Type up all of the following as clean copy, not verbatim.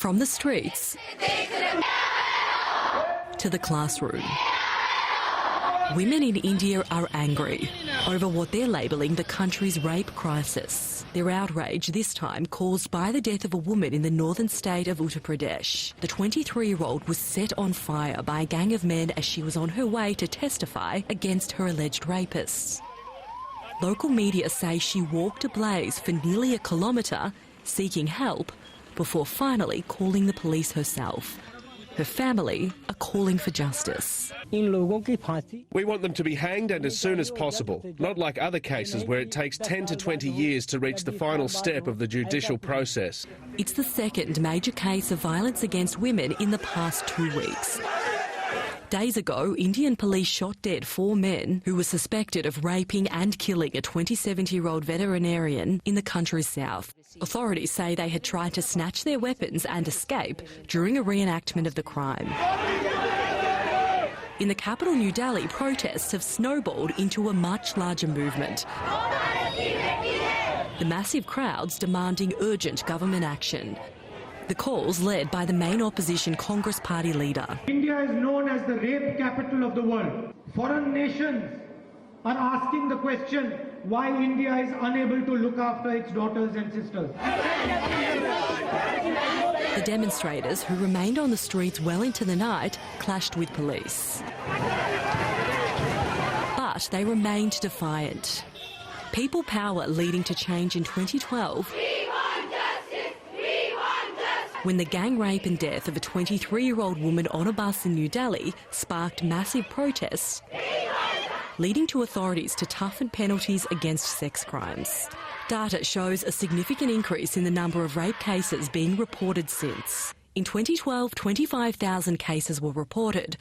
From the streets to the classroom, women in India are angry over what they're labelling the country's rape crisis. Their outrage this time caused by the death of a woman in the northern state of Uttar Pradesh. The 23-year-old was set on fire by a gang of men as she was on her way to testify against her alleged rapists. Local media say she walked ablaze for nearly a kilometre seeking help before finally calling the police herself. Her family are calling for justice. We want them to be hanged and as soon as possible, not like other cases where it takes 10 to 20 years to reach the final step of the judicial process. It's the second major case of violence against women in the past 2 weeks. Days ago, Indian police shot dead 4 men who were suspected of raping and killing a 27-year-old veterinarian in the country's south. Authorities say they had tried to snatch their weapons and escape during a reenactment of the crime. In the capital, New Delhi, protests have snowballed into a much larger movement. The massive crowds demanding urgent government action. The calls led by the main opposition Congress Party leader. India is known as the rape capital of the world. Foreign nations are asking the question why India is unable to look after its daughters and sisters. The demonstrators, who remained on the streets well into the night, clashed with police. But they remained defiant. People power leading to change in 2012 when the gang rape and death of a 23-year-old woman on a bus in New Delhi sparked massive protests, leading to authorities to toughen penalties against sex crimes. Data shows a significant increase in the number of rape cases being reported since. In 2012, 25,000 cases were reported,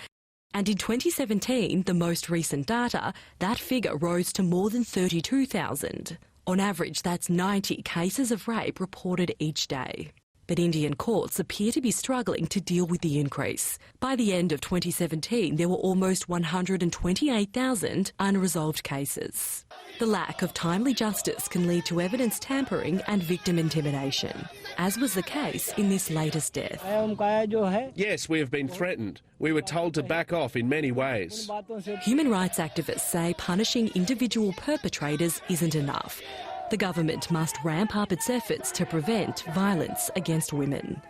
and in 2017, the most recent data, that figure rose to more than 32,000. On average, that's 90 cases of rape reported each day. But Indian courts appear to be struggling to deal with the increase. By the end of 2017, there were almost 128,000 unresolved cases. The lack of timely justice can lead to evidence tampering and victim intimidation, as was the case in this latest death. Yes, we have been threatened. We were told to back off in many ways. Human rights activists say punishing individual perpetrators isn't enough. The government must ramp up its efforts to prevent violence against women.